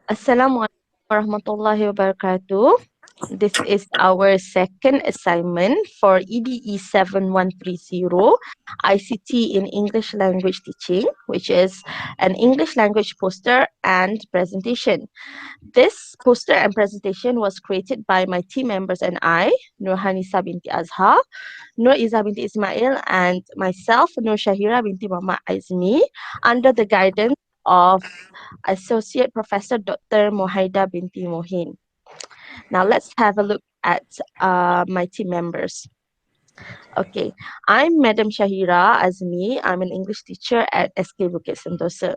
Assalamualaikum warahmatullahi wabarakatuh. This is our second assignment for EDE 7130 ICT in English Language Teaching, which is an English language poster and presentation. This poster and presentation was created by my team members and I, Nurhanisa binti Azhar, Nur Iza binti Ismail, and myself, Nur Shahira binti Muhammad Azmi, under the guidance of Associate Professor Dr. Mohaida binti Mohin. Now let's have a look at my team members. Okay, I'm Madam Shahira Azmi. I'm an English teacher at SK Bukit Sentosa.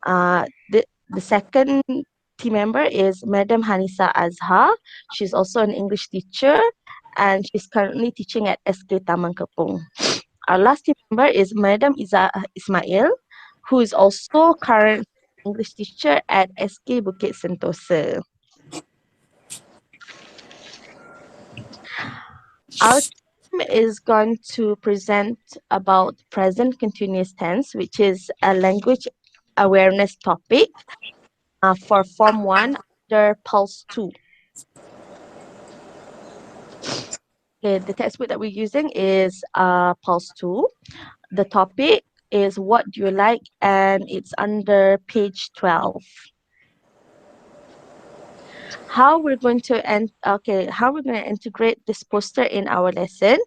The second team member is Madam Hanisa Azhar. She's also an English teacher and she's currently teaching at SK Taman Kepong. Our last team member is Madam Iza Ismail, who is also current English teacher at SK Bukit Sentosa. Our team is going to present about present continuous tense, which is a language awareness topic for Form 1 under Pulse 2. Okay, the textbook that we're using is Pulse 2. The topic is What Do You Like? And it's under page 12. How we're going to integrate this poster in our lesson.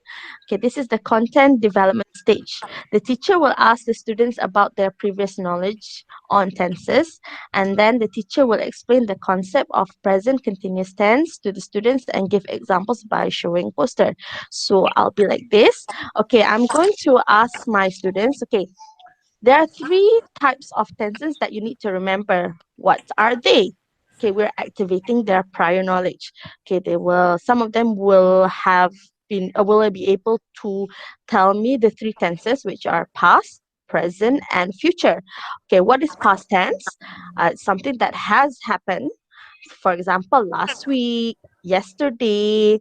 Okay, this is the content development stage. The teacher will ask the students about their previous knowledge on tenses, and then the teacher will explain the concept of present continuous tense to the students and give examples by showing poster. So I'll be like this. Okay, I'm going to ask my students, okay, there are three types of tenses that you need to remember. What are they? Okay, we're activating their prior knowledge. Okay, some of them will will be able to tell me the three tenses, which are past, present, and future. Okay, what is past tense? It's something that has happened. For example, last week, yesterday,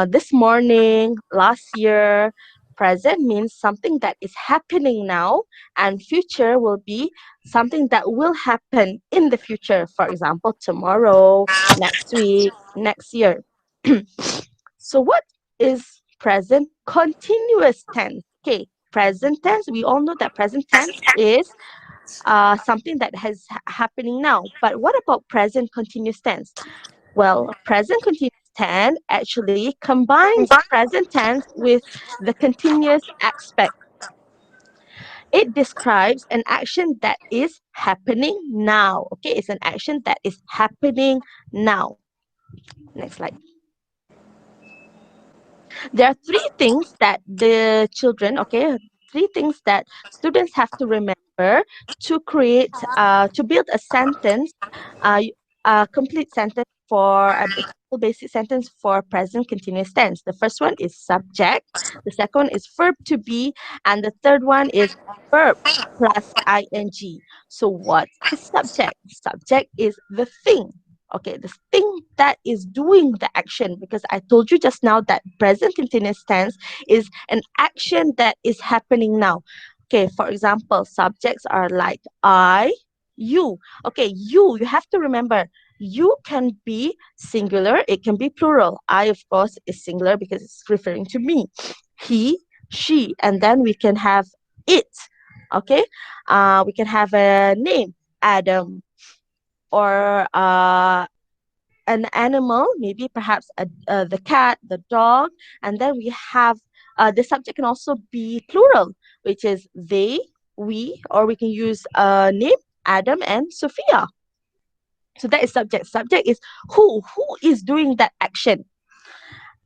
this morning, last year. Present means something that is happening now, and future will be something that will happen in the future. For example, tomorrow, next week, next year. So, what is present continuous tense? Okay, present tense, we all know that present tense is something that has happening now. But what about present continuous tense? Well, present continuous tense actually combines present tense with the continuous aspect. It describes an action that is happening now. Okay, it's an action that is happening now. Next slide. There are three things that three things that students have to remember to build a sentence, a complete sentence for a full basic sentence for present continuous tense. The first one is subject, the second one is verb to be, and the third one is verb plus ing. So what is subject? Subject is the thing. Okay, the thing that is doing the action, because I told you just now that present continuous tense is an action that is happening now. Okay, for example, subjects are like I, you. Okay, you have to remember, you can be singular, it can be plural. I, of course, is singular because it's referring to me. He, she, and then we can have it. Okay, we can have a name, Adam, or an animal, maybe perhaps the cat, the dog, and then we have the subject can also be plural, which is they, we, or we can use a name, Adam and Sophia. So that is subject. Subject is who is doing that action.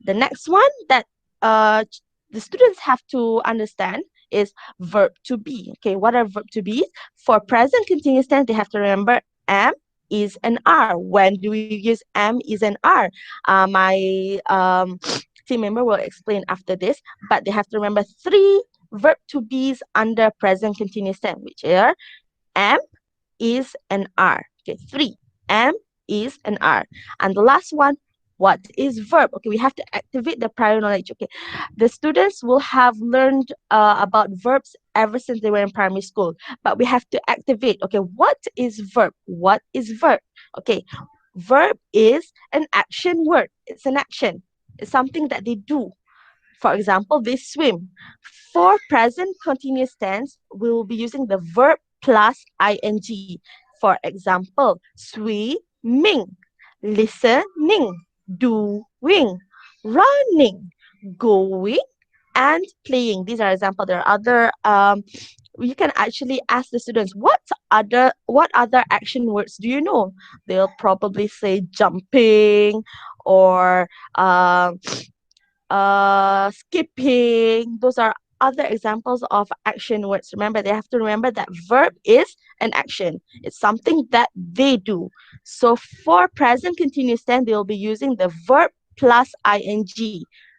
The next one that the students have to understand is verb to be. Okay, what are verb to be? For present continuous tense, they have to remember am, is, and are. When do we use am, is, and are? My team member will explain after this, but they have to remember three verb to be's under present continuous tense, which are am, is, and are. Okay, three. Am, is, and are. And the last one, What is verb? Okay, we have to activate the prior knowledge. Okay, the students will have learned about verbs ever since they were in primary school, but we have to activate. Okay, what is verb? What is verb? Okay, verb is an action word. It's an action. It's something that they do. For example, they swim. For present continuous tense, we will be using the verb plus ing. For example, swimming, listening, doing, running, going, and playing. These are examples. There are other you can actually ask the students what other action words do you know. They'll probably say jumping or skipping. Those are other examples of action words. Remember, they have to remember that verb is an action. It's something that they do. So for present continuous tense, they will be using the verb plus ing.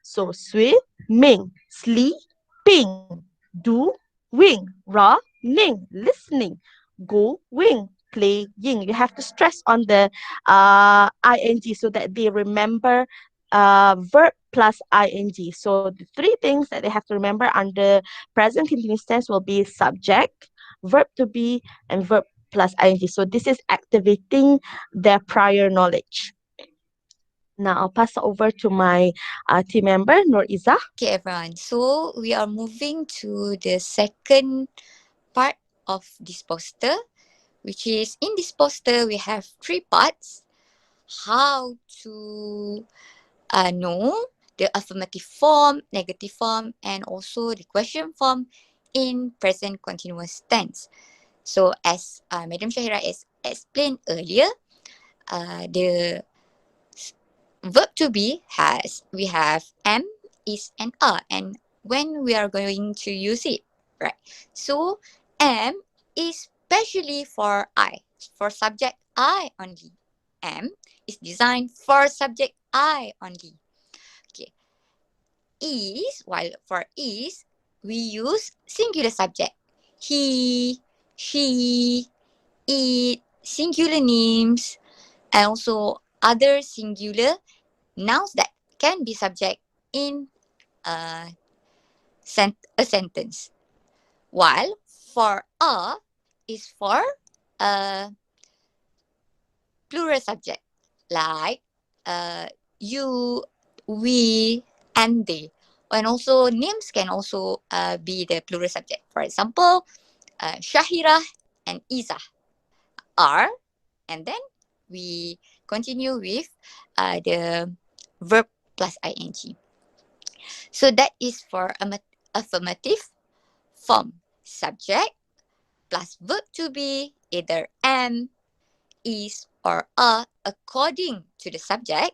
So swimming, sleeping, doing, running, listening, going, playing. You have to stress on the ing so that they remember verb plus ing. So the three things that they have to remember under present continuous tense will be subject, verb to be, and verb plus ing. So this is activating their prior knowledge. Now I'll pass it over to my team member, Nur Izzah. Okay, everyone. So we are moving to the second part of this poster, which is in this poster we have three parts. How to know the affirmative form, negative form, and also the question form in present continuous tense. So as Madam Shahira has explained earlier, the verb to be has we have am, is, and are, and when we are going to use it, right? So am is specially for I, for subject I only. Am is designed for subject I only. Okay. Is, while for is, we use singular subject. He, she, it, singular names, and also other singular nouns that can be subject in a, a sentence. While for a is for a plural subject, like you, we, and they. And also names can also be the plural subject. For example, Shahira and Iza are, and then we continue with the verb plus ing. So that is for affirmative form. Subject plus verb to be, either am, is, or are according to the subject,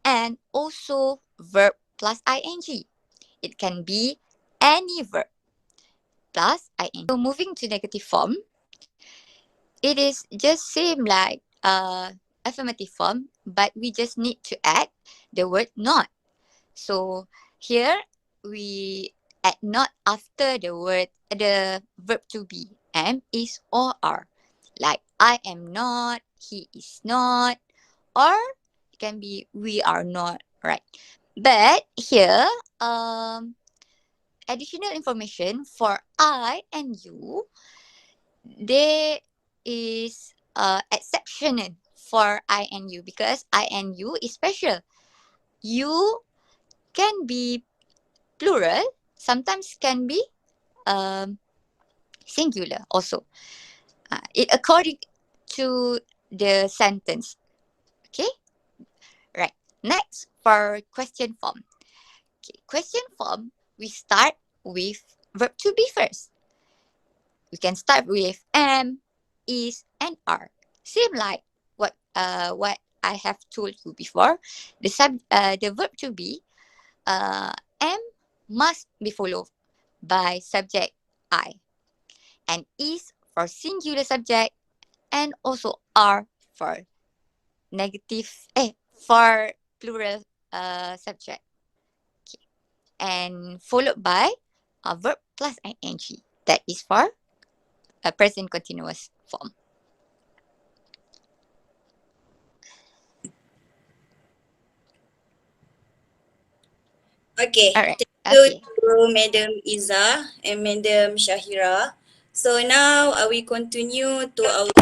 and also verb plus ing. It can be any verb plus ing. So moving to negative form, it is just same like affirmative form, but we just need to add the word not. So here we add not after the verb to be, am, is, or are. Like I am not, he is not, or it can be we are not, right? But here, additional information for I and you, there is exception for I and you, because I and you is special. You can be plural, sometimes can be um, singular also. It according to the sentence. Okay, right. Next, for question form. Okay, question form, we start with verb to be first. We can start with am, is, and are. Same like what I have told you before. The verb to be, am must be followed by subject I, and is for singular subject, and also are for negative for plural subject. Okay. And followed by a verb plus ing. That is for a present continuous form. Okay, Alright. thank you Okay. to Madam Iza and Madam Shahira. So now we continue to our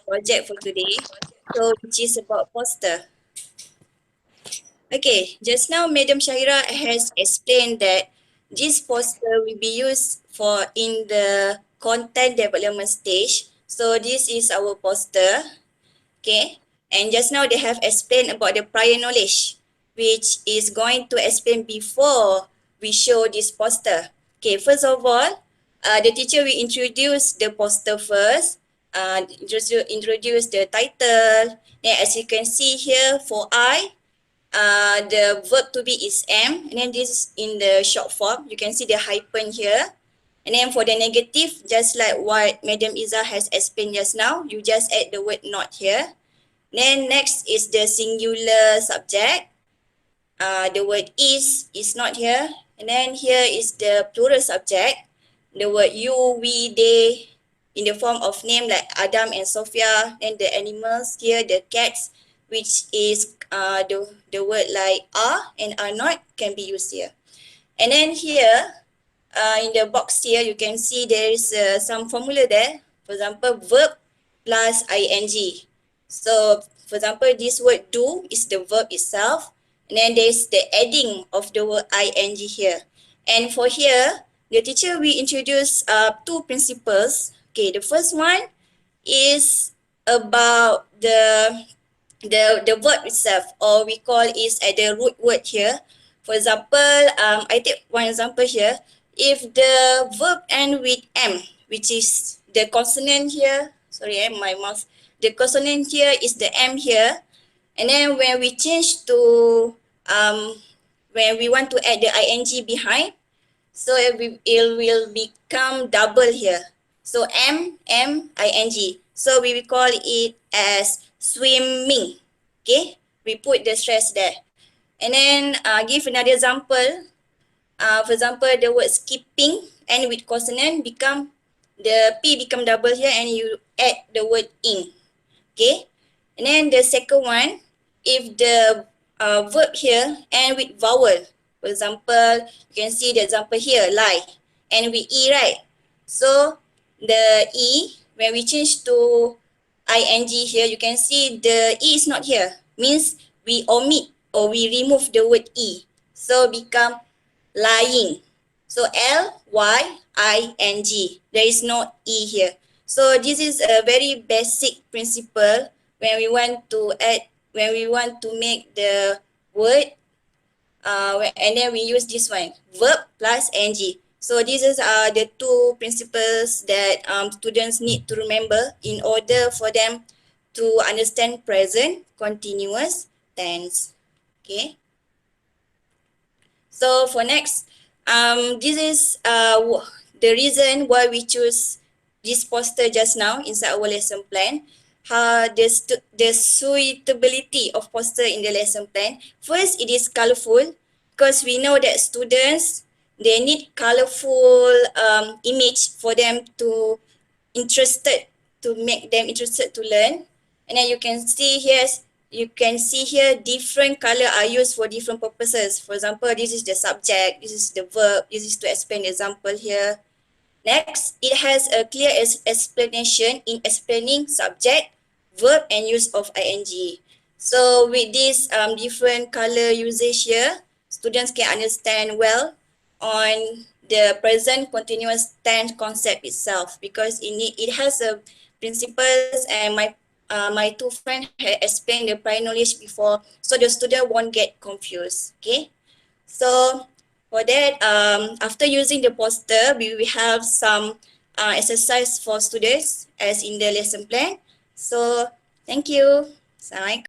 project for today. So which is about poster. Okay, just now Madam Shahira has explained that this poster will be used for in the content development stage. So this is our poster. Okay, and just now they have explained about the prior knowledge, which is going to explain before we show this poster. Okay, first of all, the teacher will introduce the poster first, introduce the title. Then as you can see here for I, the verb to be is am, and then this is in the short form. You can see the hyphen here. And then for the negative, just like what Madam Iza has explained just now, you just add the word not here. Then next is the singular subject. The word is not here. And then here is the plural subject. The word you, we, they, in the form of name like Adam and Sophia. And the animals here, the cats, which is the word like are and are not can be used here. And then here, in the box here, you can see there is some formula there. For example, verb plus ing. So, for example, this word do is the verb itself. And then there's the adding of the word ing here. And for here, the teacher will introduce two principles. Okay, the first one is about the verb itself, or we call is at the root word here. For example, I take one example here. If the verb end with m, which is the consonant here, sorry, my mouse, the consonant here is the m here, and then when we change to when we want to add the ing behind, so it will become double here. So ing. So we will call it as swimming. Okay, we put the stress there. And then give another example. For example, the word skipping and with consonant become the p become double here, and you add the word ing. Okay, and then the second one, if the verb here end with vowel, for example, you can see the example here, lie, and with e, right? So the e, when we change to ing here, you can see the e is not here, means we omit or we remove the word e, so become lying. So lying, there is no e here. So this is a very basic principle when we want to add, when we want to make the word, and then we use this one, verb plus ing. So these are the two principles that students need to remember in order for them to understand present continuous tense. Okay. So for next, this is the reason why we choose this poster just now inside our lesson plan. The suitability of poster in the lesson plan. First, it is colorful because we know that students, they need colorful image for them to interested, to make them interested to learn. And then you can see here different color are used for different purposes. For example, this is the subject, this is the verb, this is to explain the example here. Next, it has a clear explanation in explaining subject, verb, and use of ing. So with this different color usage here, students can understand well on the present continuous tense concept itself, because it has a principles, and my two friends had explained the prior knowledge before, so the student won't get confused. Okay, so for that, after using the poster, we will have some exercise for students as in the lesson plan. So thank you. Assalamualaikum.